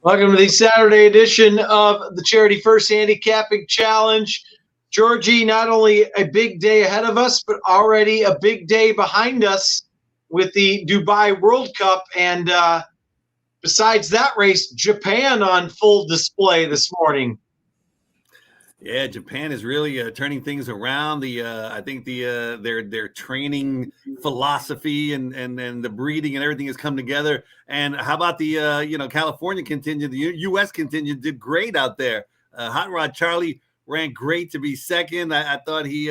Welcome to the Saturday edition of the Charity First Handicapping Challenge. Georgie, not only a big day ahead of us, but already a big day behind us with the Dubai World Cup. And besides that race, Japan on full display this morning. Yeah, Japan is really turning things around. I think their training philosophy and the breeding and everything has come together. And how about the California contingent? The U.S. contingent did great out there. Hot Rod Charlie ran great to be second. I thought he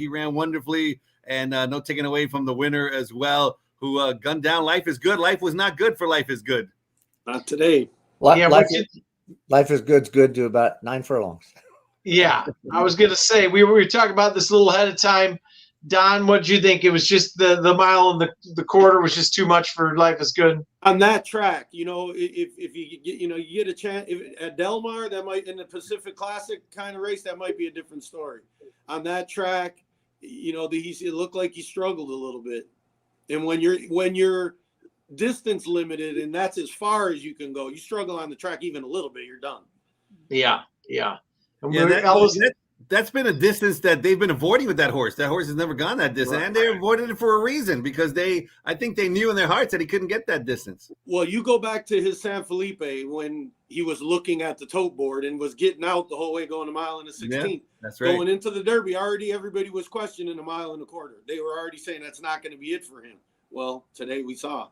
ran wonderfully, and no taking away from the winner as well, who gunned down Life is Good. Life was not good for Life is Good. Not today. Life is good's good to about 9 furlongs. Yeah, I was going to say, we were talking about this a little ahead of time. Don, what did you think? It was just the mile and the quarter was just too much for Life is Good? On that track, if you get, you get a chance at Del Mar, that might, in the Pacific Classic kind of race, that might be a different story. On that track, it looked like he struggled a little bit. And when you're distance limited and that's as far as you can go, you struggle on the track even a little bit, you're done. Yeah. That's been a distance that they've been avoiding with that horse. That horse has never gone that distance, right. And they avoided it for a reason, because I think they knew in their hearts that he couldn't get that distance. Well, you go back to his San Felipe when he was looking at the tote board and was getting out the whole way going a mile and a 16th. Yeah, that's right. Going into the Derby, already everybody was questioning a mile and a quarter. They were already saying that's not going to be it for him. Well, today we saw.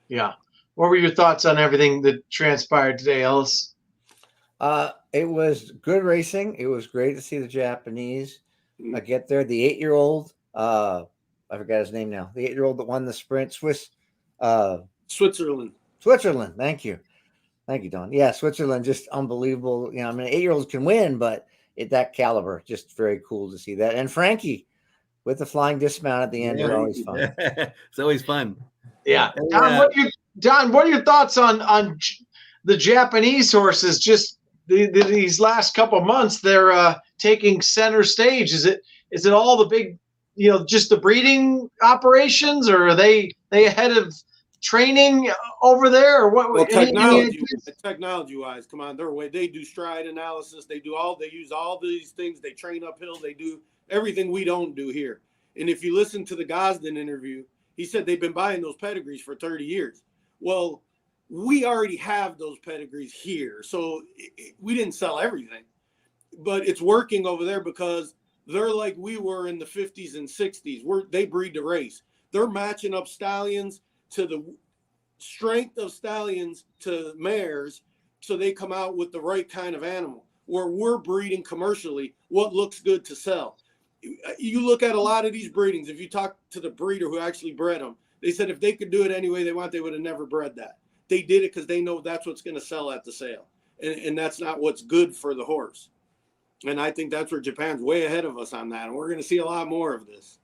Yeah. What were your thoughts on everything that transpired today, Ellis? It was good racing. It was great to see the Japanese get there. The 8-year-old, I forgot his name now. The 8-year-old that won the sprint, Switzerland. Thank you, Don. Yeah, Switzerland, just unbelievable. 8-year-olds can win, but at that caliber, just very cool to see that. And Frankie with the flying dismount at the end are always fun. It's always fun. Yeah. Don, what are your thoughts on the Japanese horses? Just these last couple of months, they're taking center stage. Is it all the big, just the breeding operations, or are they ahead of training over there, or what? Well, technology wise, come on, they do stride analysis. They use all these things. They train uphill. They do everything we don't do here. And if you listen to the Gosden interview, he said they've been buying those pedigrees for 30 years. Well, we already have those pedigrees here, so we didn't sell everything, but it's working over there because they're like we were in the 50s and 60s. They breed to race. They're matching up stallions to the strength of stallions to mares, so they come out with the right kind of animal. Where we're breeding commercially, what looks good to sell. You look at a lot of these breedings. If you talk to the breeder who actually bred them, they said if they could do it any way they want, they would have never bred that. They did it because they know that's what's going to sell at the sale. And that's not what's good for the horse. And I think that's where Japan's way ahead of us on that. And we're going to see a lot more of this.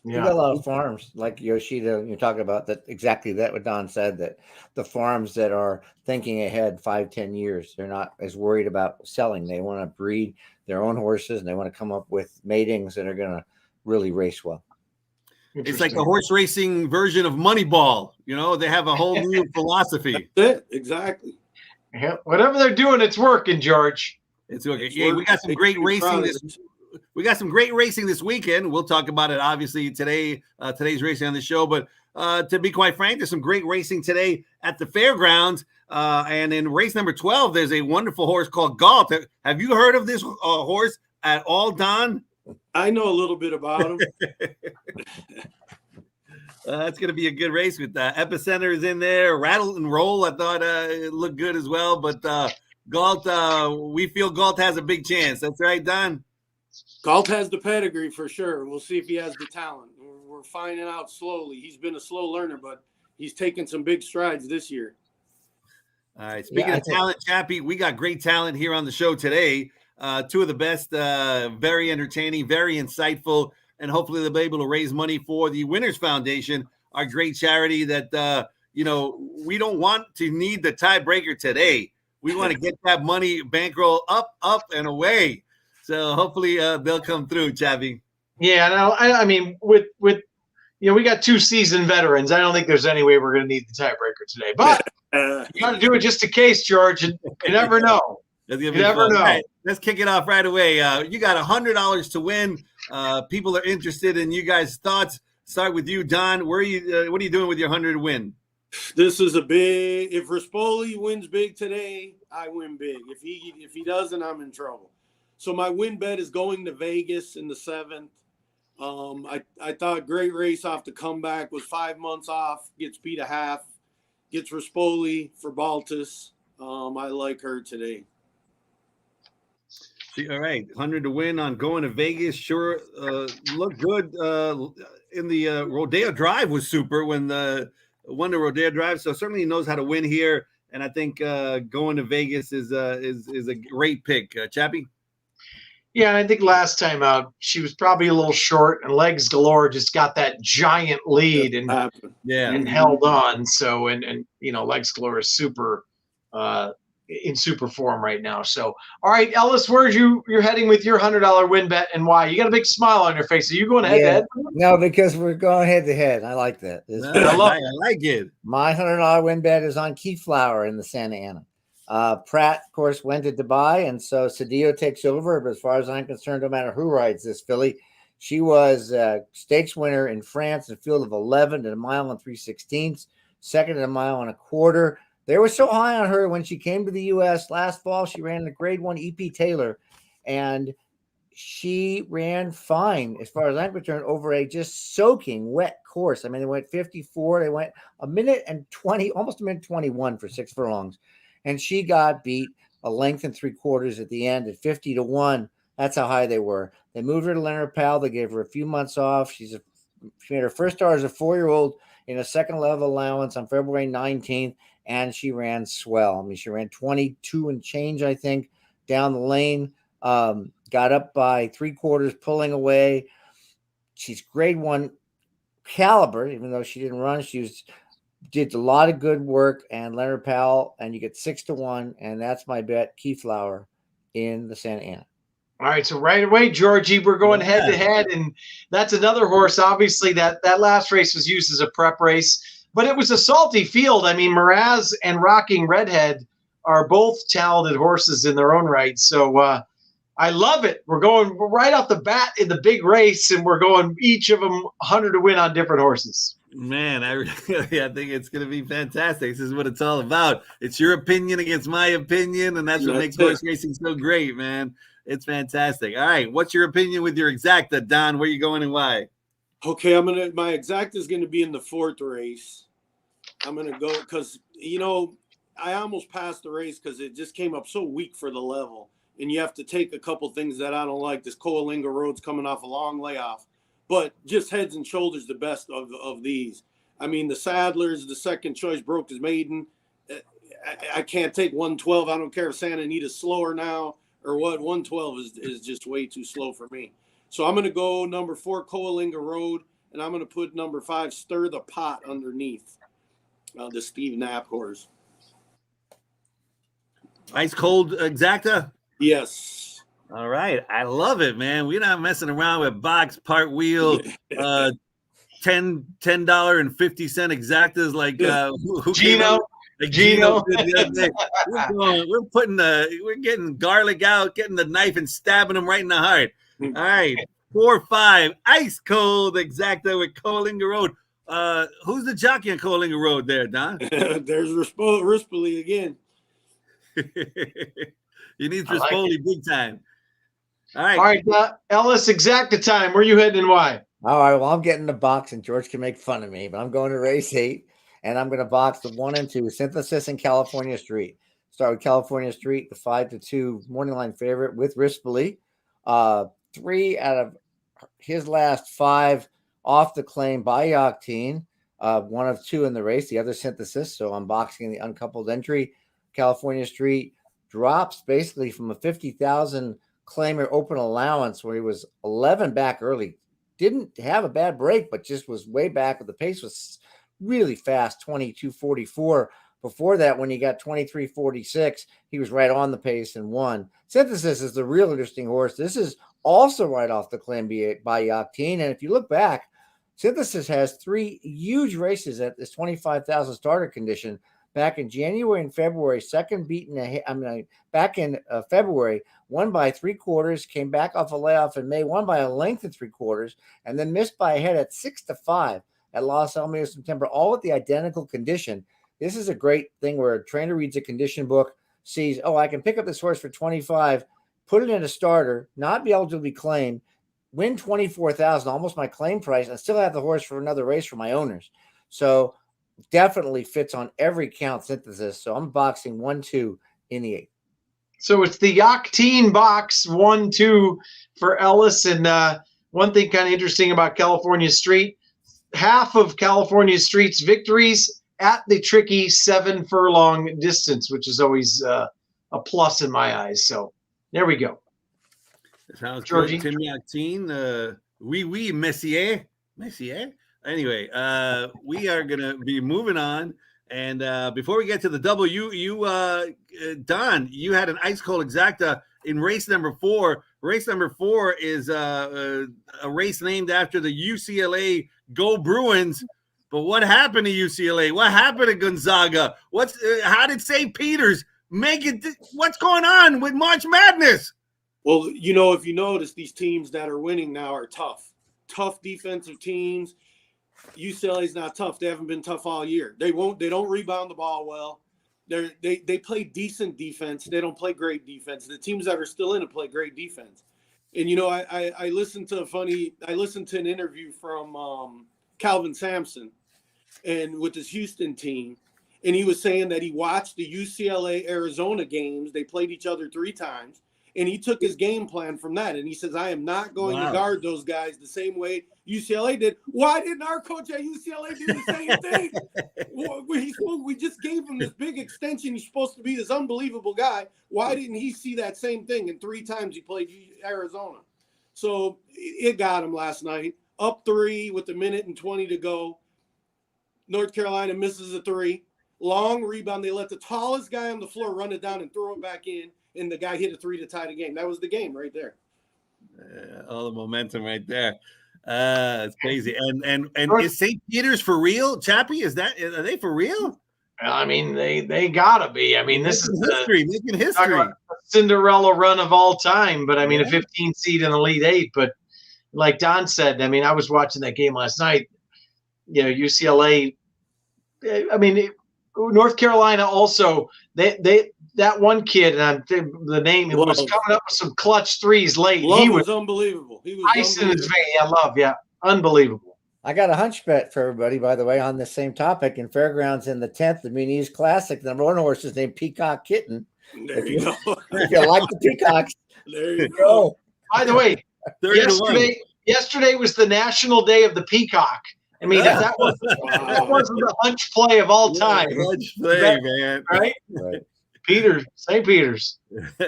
Yeah. We've got a lot of farms like Yoshida. You're talking about that, exactly that what Don said, that the farms that are thinking ahead 5-10 years, they're not as worried about selling. They want to breed their own horses, and they want to come up with matings that are going to really race well. It's like the horse racing version of Moneyball. They have a whole new philosophy. That's it. Exactly. Yeah, whatever they're doing, it's working, George. It's working. Yeah, we got some great racing this weekend. We'll talk about it obviously today. Today's racing on the show, but to be quite frank, there's some great racing today at the fairgrounds. And in race number 12, there's a wonderful horse called Galt. Have you heard of this horse at all, Don? I know a little bit about him. That's going to be a good race with Epicenter is in there. Rattle and Roll, I thought it looked good as well. But Galt, we feel Galt has a big chance. That's right, Don? Galt has the pedigree for sure. We'll see if he has the talent. We're finding out slowly. He's been a slow learner, but he's taken some big strides this year. All right. Speaking of talent, Chappie, we got great talent here on the show today. Two of the best, very entertaining, very insightful, and hopefully they'll be able to raise money for the Winners Foundation, our great charity that, we don't want to need the tiebreaker today. We want to get that money bankroll up, and away. So hopefully they'll come through, Chappie. Yeah, no, I mean, with we got 2 seasoned veterans. I don't think there's any way we're going to need the tiebreaker today. But you got to do it just in case, George. You never know. That's gonna You be never fun. know. All right, let's kick it off right away. You got $100 to win. People are interested in you guys' thoughts. Start with you, Don. Where are you? What are you doing with your 100 to win? This is a big. If Rispoli wins big today, I win big. If he doesn't, I'm in trouble. So my win bet is going to Vegas in the 7th. I thought great race off the comeback, was 5 months off, gets beat a half, gets Rispoli for Baltus. I like her today. All right, 100 to win on going to Vegas. Sure, looked good in the Rodeo Drive was super when won the Rodeo Drive. So certainly he knows how to win here, and I think going to Vegas is a great pick. Chappie. Yeah, and I think last time out she was probably a little short, and Legs Galore just got that giant lead and held on. So and Legs Galore is super in super form right now. So all right, Ellis, where's you're heading with your $100 win bet and why? You got a big smile on your face. Are you going head to head? No, because we're going head to head. I like that. I like it. My $100 win bet is on Keyflower in the Santa Ana. Pratt, of course, went to Dubai, and so Cedillo takes over. But as far as I'm concerned, no matter who rides this filly, she was a stakes winner in France, a field of 11 at a mile and 3/16, second at a mile and a quarter. They were so high on her when she came to the U.S. last fall. She ran the Grade 1 EP Taylor, and she ran fine as far as I'm concerned over a just soaking wet course. I mean, they went 54. They went a minute and 20, almost a minute 21 for 6 furlongs. And she got beat a length and 3/4 at the end at 50 to 1. That's how high they were. They moved her to Leonard Powell. They gave her a few months off. She made her first start as a 4-year-old in a second level allowance on February 19th, and she ran swell. I mean, she ran 22 and change, I think, down the lane. Got up by 3/4, pulling away. She's Grade 1 caliber, even though she didn't run. Did a lot of good work, and Leonard Powell, and you get 6 to 1, and that's my bet. Keyflower in the Santa Ana. All right, so right away, Georgie, we're going head to head, and that's another horse. Obviously, that last race was used as a prep race, but it was a salty field. I mean, Miraz and Rocking Redhead are both talented horses in their own right. So I love it. We're going right off the bat in the big race, and we're going each of them 100 to win on different horses. Man, I think it's going to be fantastic. This is what it's all about. It's your opinion against my opinion, and that's what makes horse racing so great, man. It's fantastic. All right, what's your opinion with your exacta, Don? Where you going and why? Okay, my exacta is going to be in the 4th race. I'm going to go because I almost passed the race because it just came up so weak for the level, and you have to take a couple things that I don't like. This Coalinga Road's coming off a long layoff. But just heads and shoulders the best of these. I mean, the Sadler's, the second choice, broke his maiden. I can't take 112. I don't care if Santa Anita's slower now or what. 112 is just way too slow for me. So I'm going to go number 4, Coalinga Road, and I'm going to put number 5, Stir the Pot, underneath the Steve Knapp horse. Ice cold exacta? Yes. All right. I love it, man. We're not messing around with box, part wheel, $10.50 exactas like who Gino. Gino. We're getting garlic out, getting the knife and stabbing them right in the heart. All right. 4-5 ice cold exacta with Coalinga Road. Who's the jockey on Coalinga Road there, Don? There's Rispoli again. You need Rispoli big time. All right. All right, Ellis, exacta time. Where you heading and why? All right, well, I'm getting the box, and George can make fun of me, but I'm going to race 8, and I'm going to box the 1 and 2, Synthesis and California Street. Start with California Street, the 5 to 2 morning line favorite with Rispoli. 3 out of his last 5 off the claim by Octane. 1 of 2 in the race, the other Synthesis. So I'm boxing the uncoupled entry. California Street drops basically from a 50,000 claimer open allowance where he was 11 back early. Didn't have a bad break, but just was way back. But the pace was really fast, 22:44. Before that, when he got 23:46, he was right on the pace and won. Synthesis is the real interesting horse. This is also right off the claim by Octane. And if you look back, Synthesis has 3 huge races at this 25,000 starter condition back in January and February. Second beaten, back in February, won by 3/4, came back off a layoff in May, won by a length of 3/4, and then missed by a head at 6-5 at Los Alamitos in September, all with the identical condition. This is a great thing where a trainer reads a condition book, sees, oh, I can pick up this horse for 25, put it in a starter, not be able to be claimed, win 24,000, almost my claim price, and still have the horse for another race for my owners. So definitely fits on every count Synthesis. So I'm boxing 1-2 in the 8th. So it's the Octane box 1-2 for Ellis. And one thing kind of interesting about California Street, half of California Street's victories at the tricky 7 furlong distance, which is always a plus in my eyes. So there we go. Sounds Georgie. good. Timmy Octane. Oui, Messier. Anyway, we are gonna be moving on, and before we get to the double, Don, you had an ice cold exacta in race number 4. Race number 4 is a race named after the UCLA Go Bruins. But what happened to UCLA? What happened to Gonzaga? How did St. Peter's make it? What's going on with March Madness? Well, if you notice, these teams that are winning now are tough defensive teams. UCLA's not tough. They haven't been tough all year. They don't rebound the ball well. They play decent defense. They don't play great defense. The teams that are still in it play great defense. And I listened to an interview from Calvin Sampson and with his Houston team, and he was saying that he watched the UCLA Arizona games. They played each other 3 times. And he took his game plan from that. And he says, I am not going to guard those guys the same way UCLA did. Why didn't our coach at UCLA do the same thing? We just gave him this big extension. He's supposed to be this unbelievable guy. Why didn't he see that same thing? And 3 times he played Arizona. So it got him last night. Up 3 with 1:20 to go. North Carolina misses a 3. Long rebound. They let the tallest guy on the floor run it down and throw it back in. And the guy hit a 3 to tie the game. That was the game right there. All the momentum right there. It's crazy. And is St. Peter's for real, Chappie? Are they for real? I mean, they gotta be. I mean, this is making history. Cinderella run of all time. But I mean, a 15 seed in the Elite 8. But like Don said, I mean, I was watching that game last night. UCLA. I mean, North Carolina also. They that one kid, and the name was coming up with some clutch 3s late. He was unbelievable. He was ice in his vein. Unbelievable. I got a hunch bet for everybody, by the way, on the same topic. In Fairgrounds in the 10th, the Muniz Classic, the number 1 horse is named Peacock Kitten. There you go. If you like the peacocks, there you go. By the way, yesterday was the National Day of the Peacock. I mean, that wasn't the hunch play of all time. Hunch play, man. Right? St. Peter's. All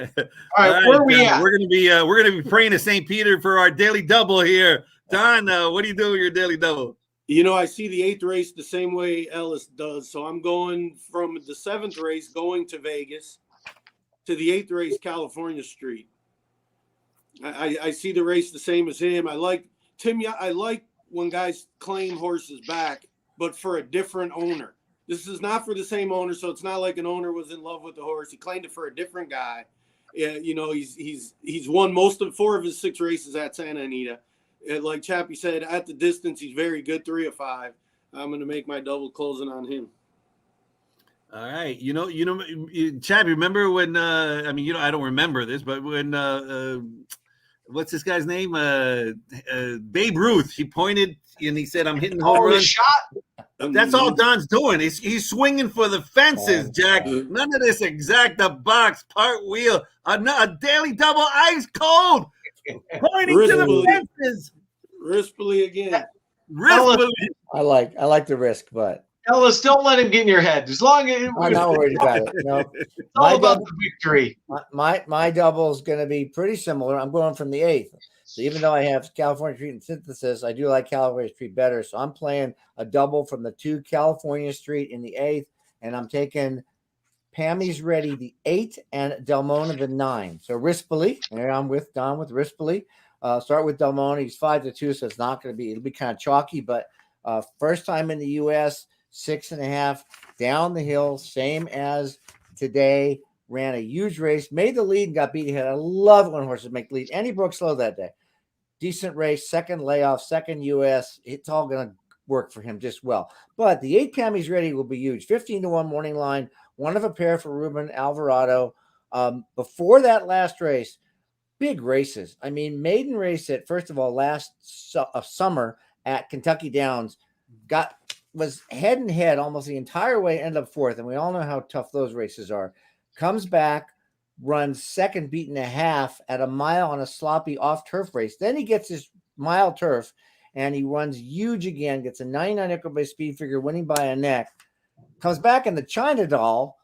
right, where are we at? We're gonna be praying to St. Peter for our daily double here. Don, what do you do with your daily double? I see the 8th race the same way Ellis does. So I'm going from the 7th race going to Vegas to the 8th race, California Street. I see the race the same as him. I like when guys claim horses back, but for a different owner. This is not for the same owner, so it's not like an owner was in love with the horse. He claimed it for a different guy. He's won most of 4 of his 6 races at Santa Anita. Like Chappie said, at the distance, he's very good, 3 of 5. I'm going to make my double closing on him. All right, Chappie, remember when? I don't remember this, but when what's this guy's name? Babe Ruth. He pointed and he said, "I'm hitting home run." Shot. That's all Don's doing. He's swinging for the fences, Jack. None of this exacta box, part wheel. A daily double, ice cold, pointing to the fences. Rispoli again. Ellis, I like the risk, but Ellis, don't let him get in your head. As long as I'm not worried about it. No, it's all about the victory. My double is going to be pretty similar. I'm going from the 8th. So even though I have California Street and Synthesis, I do like California Street better. So I'm playing a double from the 2 California Street in the 8th, and I'm taking Pammy's Ready the 8, and Delmona the 9. So Rispoli, and I'm with Don with Rispoli. Start with Delmona. He's 5-2, so it'll be kind of chalky, but first time in the U.S., 6.5 down the hill, same as today. Ran a huge race, made the lead, and got beat ahead. I love when horses make the lead. And he broke slow that day. Decent race, second layoff, second U.S. It's all going to work for him just well. But the 8 Pammy's Ready will be huge. 15-1 morning line, one of a pair for Ruben Alvarado. Before that last race, big races. I mean, maiden race at, first of all, last summer at Kentucky Downs, was head and head almost the entire way, ended up fourth. And we all know how tough those races are. Comes back, runs second, beaten a half at a mile on a sloppy off-turf race. Then he gets his mile turf, and he runs huge again, gets a 99 Equibase speed figure, winning by a neck. Comes back in the China Doll,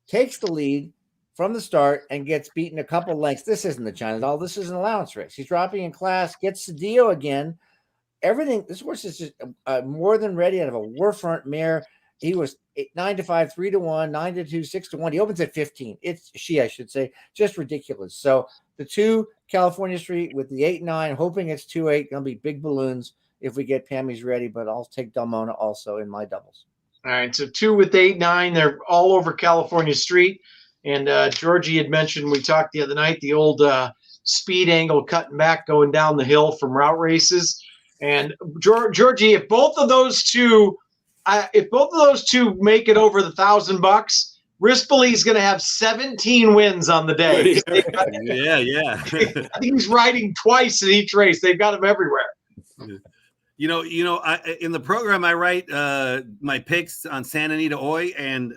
takes the lead from the start, and gets beaten a couple lengths. This isn't the China Doll. This is an allowance race. He's dropping in class, gets Cedillo again. Everything, this horse is just more than ready out of a war front mare. He was 9-5, 3-1, 9-2, 6-1. He opens at 15. I should say, just ridiculous. So the 2 California Street with the 8-9, hoping it's 2-8. Gonna be big balloons if we get Pammy's Ready, but I'll take Delmona also in my doubles. All right, so 2 with 8-9. They're all over California Street. And Georgie had mentioned, we talked the other night, the old speed angle cutting back, going down the hill from route races. And Georgie, if both of those two make it over the $1,000, Rispoli's going to have 17 wins on the day. Yeah. I think he's riding twice in each race. They've got him everywhere. You know, in the program I write my picks on Santa Anita Oi, and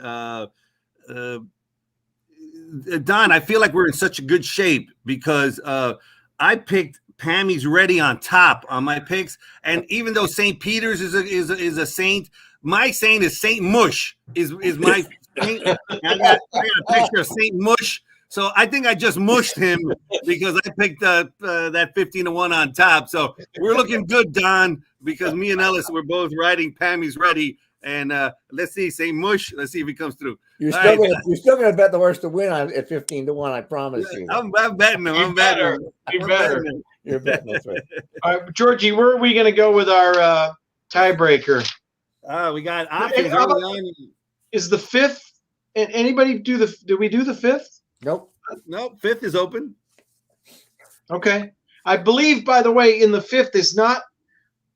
Don, I feel like we're in such a good shape because I picked Pammy's Ready on top on my picks, and even though St. Peter's is a saint, my saint is Saint Mush is my saint. I got a picture of Saint Mush, so I think I just mushed him because I picked that 15-1 on top. So we're looking good, Don, because me and Ellis were both riding Pammy's Ready. And let's see, St. Mush. Let's see if he comes through. You're still gonna bet the horse to win at 15-1. I promise you. I'm betting him. I'm betting him. You're betting. That's right. All right, Georgie, where are we going to go with our tiebreaker? We got options early on. Is the 5th? And anybody do we do the 5th? Nope. 5th is open. Okay. I believe, by the way, in the 5th is not.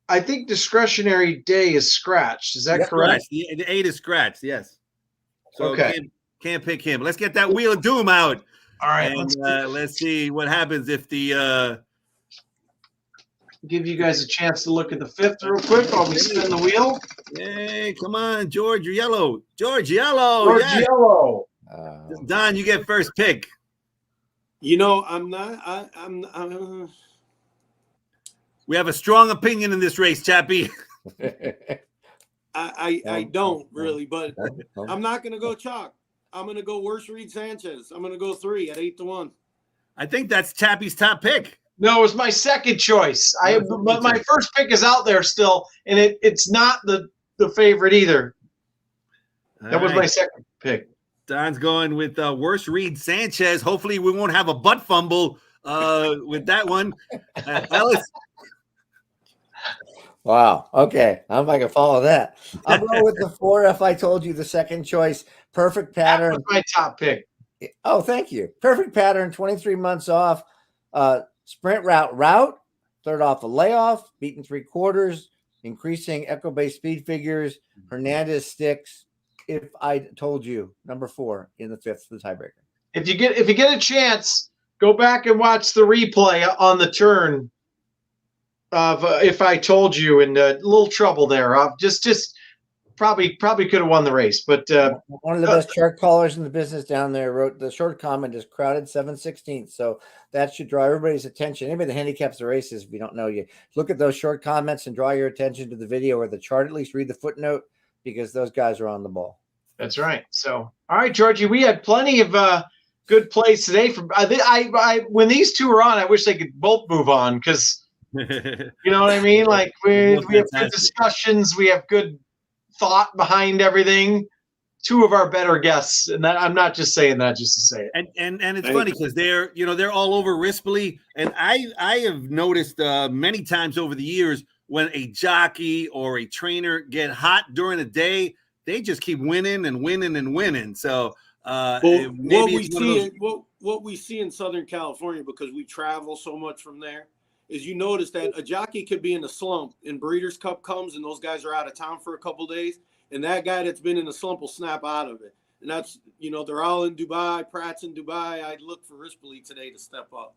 I think discretionary day is scratched. Is that correct? The 8 is scratched. Yes. So okay. Can't pick him. Let's get that Wheel of Doom out. All right. And let's see what happens if the. Give you guys a chance to look at the 5th real quick while we spin the wheel. Hey, come on, George Yellow. Yellow. Don, you get first pick. You know, I'm We have a strong opinion in this race, Chappie. I don't really, but I'm not going to go chalk. I'm going to go Worst Reed Sanchez. I'm going to go 3 at 8-1. I think that's Chappie's top pick. No, it was my second choice. But my first pick is out there still, and it's not the favorite either. That was my second pick. Don's going with Worst Reed Sanchez. Hopefully we won't have a butt fumble with that one. Ellis. Wow. Okay. I'm not gonna follow that. I'll go with the 4. If I told you the second choice, Perfect Pattern. That was my top pick. Oh, thank you. Perfect Pattern. 23 months off. Sprint route. Third off a layoff. Beaten 3/4. Increasing Equibase speed figures. Hernandez sticks. If I told you, number 4 in the 5th, the tiebreaker. If you get a chance, go back and watch the replay on the turn of If I Told You, and a little trouble there. Just probably could have won the race, but one of the best chart callers in the business down there wrote the short comment is crowded 7/16. So that should draw everybody's attention. Anybody that handicaps the races, if you don't know, you look at those short comments and draw your attention to the video or the chart. At least read the footnote, because those guys are on the ball. That's right. So, all right, Georgie, we had plenty of good plays today. From when these two are on, I wish they could both move on, because you know what I mean. Like we have good discussions, we have good thought behind everything. two of our better guests, and I'm not just saying that just to say it. And it's funny because they're all over Rispoli, and I have noticed many times over the years when a jockey or a trainer get hot during the day, they just keep winning and winning and winning. So what we see in Southern California, because we travel so much from there, is you notice that a jockey could be in a slump and Breeders' Cup comes and those guys are out of town for a couple of days, and that guy that's been in a slump will snap out of it. And that's, they're all in Dubai. Pratt's in Dubai. I'd look for Rispoli today to step up.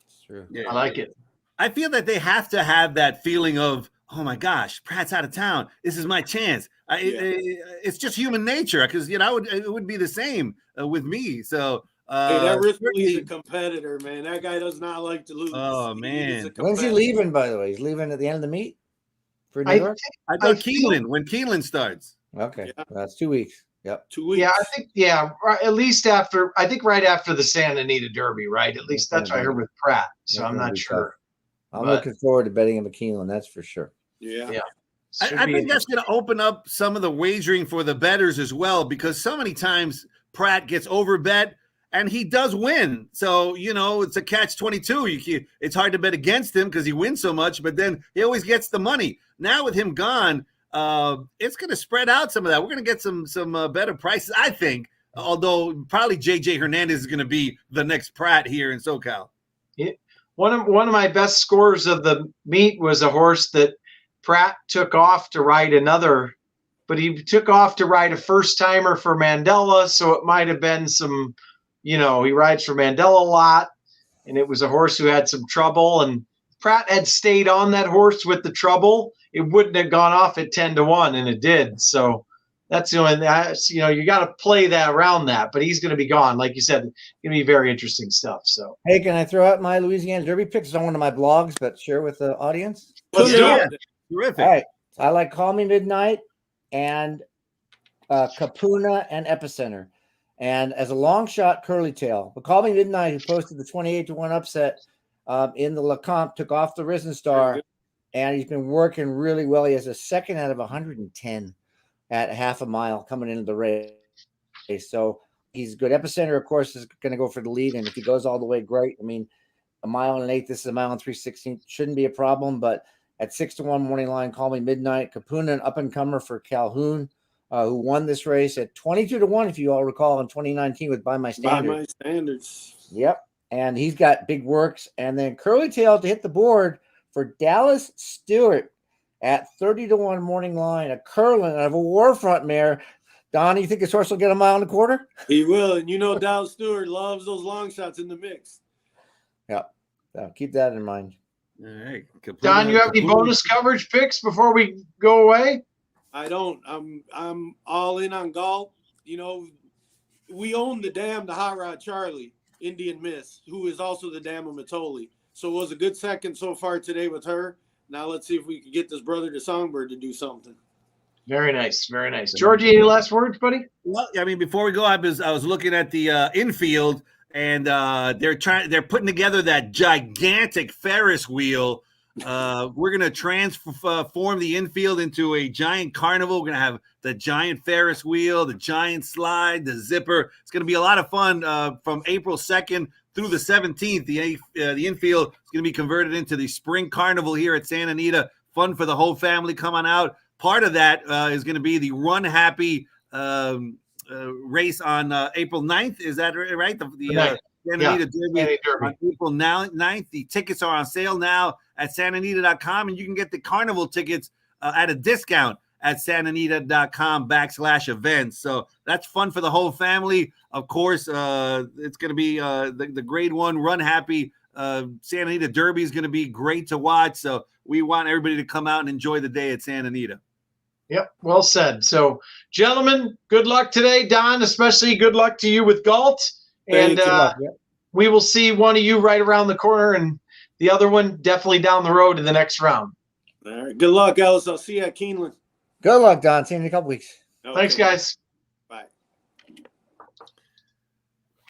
It's true. Yeah, I like it. I feel that they have to have that feeling of, oh my gosh, Pratt's out of town. This is my chance. It's just human nature, because it would be the same with me. So that Rispoli's a competitor, man. That guy does not like to lose. Oh man, when's he leaving? By the way, he's leaving at the end of the meet for New York. I thought when Keeneland starts. Okay, that's 2 weeks. Yep, 2 weeks. Yeah, I think at least after. I think right after the Santa Anita Derby, right? At least that's what I heard with Pratt. So I'm not sure. I'm looking forward to betting him a Keeneland. That's for sure. Yeah. I think that's going to open up some of the wagering for the bettors as well, because so many times Pratt gets overbet and he does win. So, it's a catch-22. It's hard to bet against him because he wins so much, but then he always gets the money. Now with him gone, it's going to spread out some of that. We're going to get some better prices, I think, although probably J.J. Hernandez is going to be the next Pratt here in SoCal. Yeah. One of my best scores of the meet was a horse that Pratt took off to ride but he took off to ride a first timer for Mandela. So it might have been some, he rides for Mandela a lot, and it was a horse who had some trouble, and Pratt had stayed on that horse with the trouble. It wouldn't have gone off at 10-1, and it did. So that's the only thing. You got to play that around that, but he's going to be gone. Like you said, it's going to be very interesting stuff. So, hey, can I throw out my Louisiana Derby picks on one of my blogs, but share with the audience? Let's do it. Terrific. All right. I like Call Me Midnight and Capuna and Epicenter. And as a long shot, Curly Tail. But Call Me Midnight, who posted the 28-1 upset in the Lecomte, took off the Risen Star, and he's been working really well. He has a second out of 110 at half a mile coming into the race. So he's good. Epicenter, of course, is going to go for the lead. And if he goes all the way, great. I mean, a mile and an eighth, this is a mile and 3/16. Shouldn't be a problem. But at 6-1 morning line, Call Me Midnight. Capuna, an up-and-comer for Calhoun, who won this race at 22-1, if you all recall, in 2019 with By My Standards. By My Standards. Yep. And he's got big works. And then Curly Tail to hit the board for Dallas Stewart at 30-1 morning line, a curling of a Warfront mare. Don, you think this horse will get a mile and a quarter? He will. And Dallas Stewart loves those long shots in the mix. Yeah. So keep that in mind. All right. Don, you have any bonus coverage picks before we go away? I don't. I'm all in on golf. We own the Hot Rod Charlie, Indian Miss, who is also the dam of Matoli. So it was a good second so far today with her. Now let's see if we can get this brother to Songbird to do something. Very nice, very nice. Georgie, any last words, buddy? Well, I mean, before we go, I was looking at the infield, and they're putting together that gigantic Ferris wheel. We're gonna transform the infield into a giant carnival. We're gonna have the giant Ferris wheel, the giant slide, the zipper. It's gonna be a lot of fun from April 2nd through the 17th. The infield is gonna be converted into the spring carnival here at Santa Anita. Fun for the whole family. Come on out. Part of that is going to be the Run Happy race on April 9th. Is that right? The Santa Anita Derby on April 9th. The tickets are on sale now at santanita.com, and you can get the carnival tickets at a discount at santanita.com/events. So that's fun for the whole family. Of course, it's going to be the grade 1 Run Happy Santa Anita Derby is going to be great to watch. So we want everybody to come out and enjoy the day at Santa Anita. Yep, well said. So, gentlemen, good luck today. Don, especially good luck to you with Galt. And we will see one of you right around the corner and the other one definitely down the road in the next round. All right. Good luck, Ellis. I'll see you at Keeneland. Good luck, Don. See you in a couple weeks. Okay. Thanks, guys.